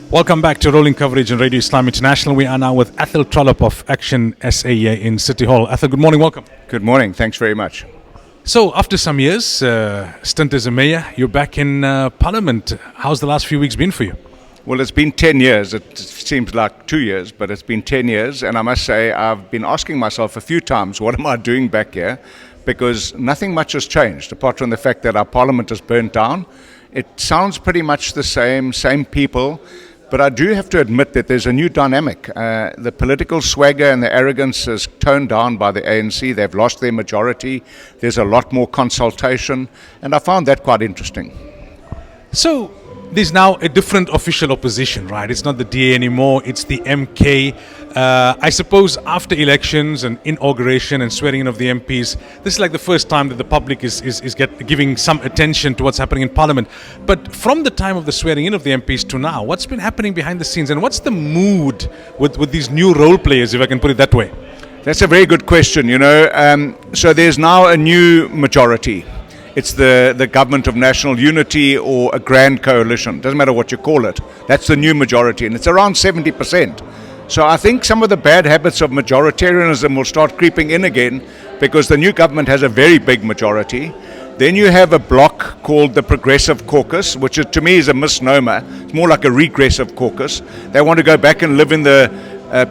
Welcome back to Rolling Coverage on Radio Islam International. We are now with Athol Tollip of Action SA in City Hall. Athol, good morning, welcome. Good morning, thanks very much. So, after some years, stint as a mayor, you're back in Parliament. How's the last few weeks been for you? Well, it's been 10 years. It seems like 2 years, but it's been 10 years. And I must say, I've been asking myself a few times, what am I doing back here? Because nothing much has changed, apart from the fact that our Parliament is burnt down. It sounds pretty much the same people. But I do have to admit that there's a new dynamic. The political swagger and the arrogance is toned down by the ANC. They've lost their majority. There's a lot more consultation. And I found that quite interesting. So, there's now a different official opposition, right? It's not the DA anymore, it's the MK. I suppose after elections and inauguration and swearing in of the MPs, this is like the first time that the public is giving some attention to what's happening in Parliament. But from the time of the swearing in of the MPs to now, what's been happening behind the scenes, and what's the mood with these new role players, if I can put it that way? That's a very good question, So there's now a new majority. It's the government of national unity or a grand coalition. Doesn't matter what you call it. That's the new majority, and it's around 70%. So I think some of the bad habits of majoritarianism will start creeping in again because the new government has a very big majority. Then you have a bloc called the Progressive Caucus, which to me is a misnomer. It's more like a regressive caucus. They want to go back and live in the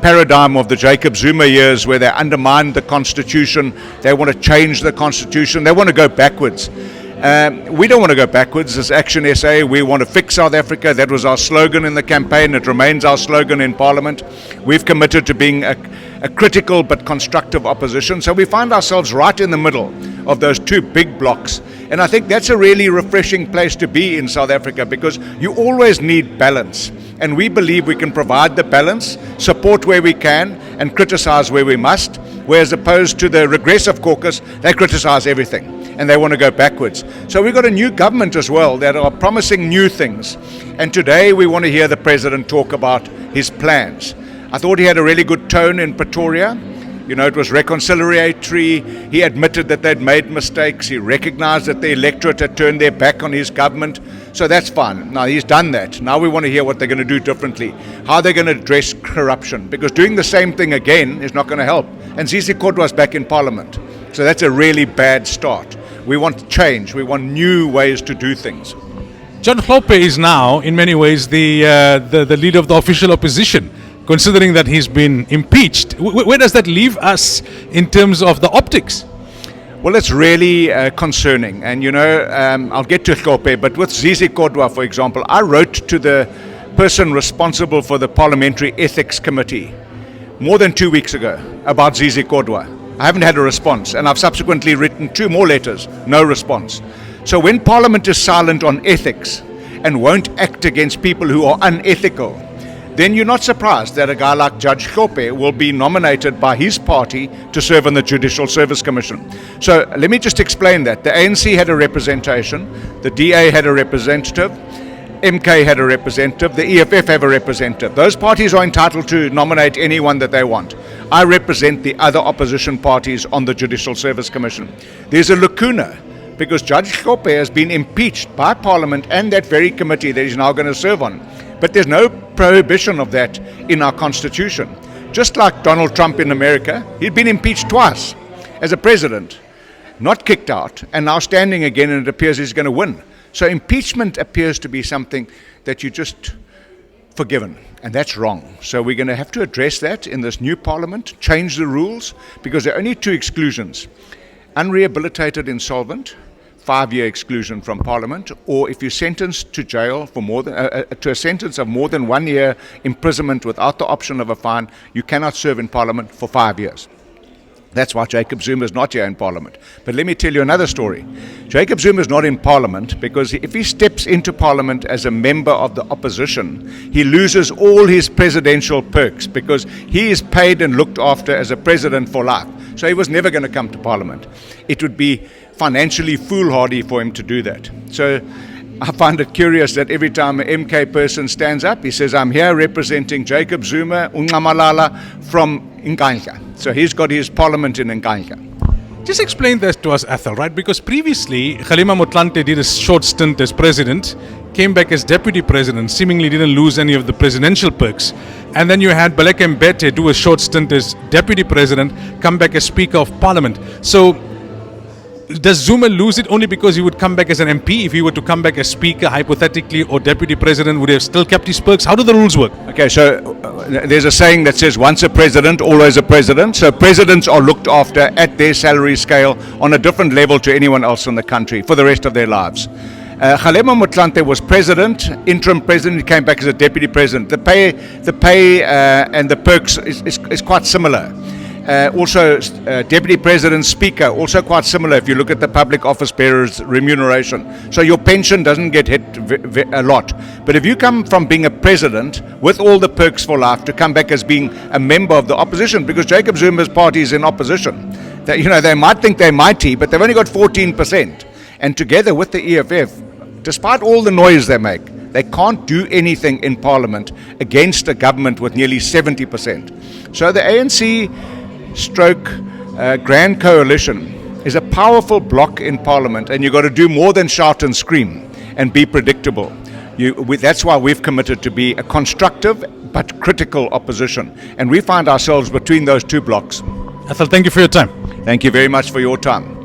paradigm of the Jacob Zuma years where they undermined the Constitution. They want to change the Constitution. They want to go backwards. We don't want to go backwards. As Action SA, we want to fix South Africa. That was our slogan in the campaign. It remains our slogan in Parliament. We've committed to being a critical but constructive opposition. So we find ourselves right in the middle of those two big blocks. And I think that's a really refreshing place to be in South Africa because you always need balance. And we believe we can provide the balance, support where we can, and criticize where we must. Whereas opposed to the regressive caucus, they criticize everything and they want to go backwards. So we've got a new government as well that are promising new things. And today we want to hear the president talk about his plans. I thought he had a really good tone in Pretoria. It was reconciliatory. He admitted that they'd made mistakes. He recognized that the electorate had turned their back on his government. So that's fine. Now he's done that. Now we want to hear what they're going to do differently. How they're going to address corruption. Because doing the same thing again is not going to help. And Zizi Kodwa's back in Parliament. So that's a really bad start. We want change. We want new ways to do things. John Hlope is now, in many ways, the leader of the official opposition, considering that he's been impeached. Where does that leave us in terms of the optics? Well, it's really concerning. And, I'll get to Hlope, but with Zizi Kodwa, for example, I wrote to the person responsible for the Parliamentary Ethics Committee more than 2 weeks ago about Zizi Kodwa. I haven't had a response, and I've subsequently written 2 more letters, no response. So when Parliament is silent on ethics and won't act against people who are unethical, then you're not surprised that a guy like Judge Hlope will be nominated by his party to serve on the Judicial Service Commission. So let me just explain that. The ANC had a representation, the DA had a representative, MK had a representative, the EFF have a representative. Those parties are entitled to nominate anyone that they want. I represent the other opposition parties on the Judicial Service Commission. There's a lacuna because Judge Hlope has been impeached by Parliament and that very committee that he's now going to serve on. But there's no prohibition of that in our Constitution. Just like Donald Trump in America, he'd been impeached twice as a president, not kicked out, and now standing again, and it appears he's going to win. So impeachment appears to be something that you just forgiven, and that's wrong. So we're going to have to address that in this new Parliament, change the rules, because there are only 2 exclusions. Unrehabilitated insolvent, 5-year exclusion from Parliament, or if you're sentenced to jail for more than to a sentence of more than 1 year imprisonment without the option of a fine, you cannot serve in Parliament for 5 years. That's why Jacob Zuma is not here in Parliament. But let me tell you another story. Jacob Zuma is not in Parliament because if he steps into Parliament as a member of the opposition, he loses all his presidential perks because he is paid and looked after as a president for life. So he was never going to come to Parliament. It would be financially foolhardy for him to do that. So I find it curious that every time an MK person stands up, he says, I'm here representing Jacob Zuma, Ungamalala from Nkandla. So he's got his parliament in Nkandla. Just explain this to us, Athol, right? Because previously, Mohlante did a short stint as president, came back as deputy president, seemingly didn't lose any of the presidential perks. And then you had Mohlante and Mbete do a short stint as deputy president, come back as speaker of parliament. So, does Zuma lose it only because he would come back as an MP? If he were to come back as speaker, hypothetically, or deputy president, would he have still kept his perks? How do the rules work? Okay, so there's a saying that says once a president, always a president. So presidents are looked after at their salary scale on a different level to anyone else in the country for the rest of their lives. Mohlante was president, interim president. He came back as a deputy president. The pay and the perks is quite similar. Also, deputy president, speaker, also quite similar if you look at the public office bearer's remuneration. So your pension doesn't get hit a lot. But if you come from being a president with all the perks for life to come back as being a member of the opposition, because Jacob Zuma's party is in opposition, that, you know, they might think they're mighty, but they've only got 14%. And together with the EFF, despite all the noise they make, they can't do anything in parliament against a government with nearly 70%. So the ANC stroke Grand Coalition is a powerful bloc in Parliament, and you've got to do more than shout and scream and be predictable. That's why we've committed to be a constructive but critical opposition, and we find ourselves between those two blocs. Athol, thank you for your time. Thank you very much for your time.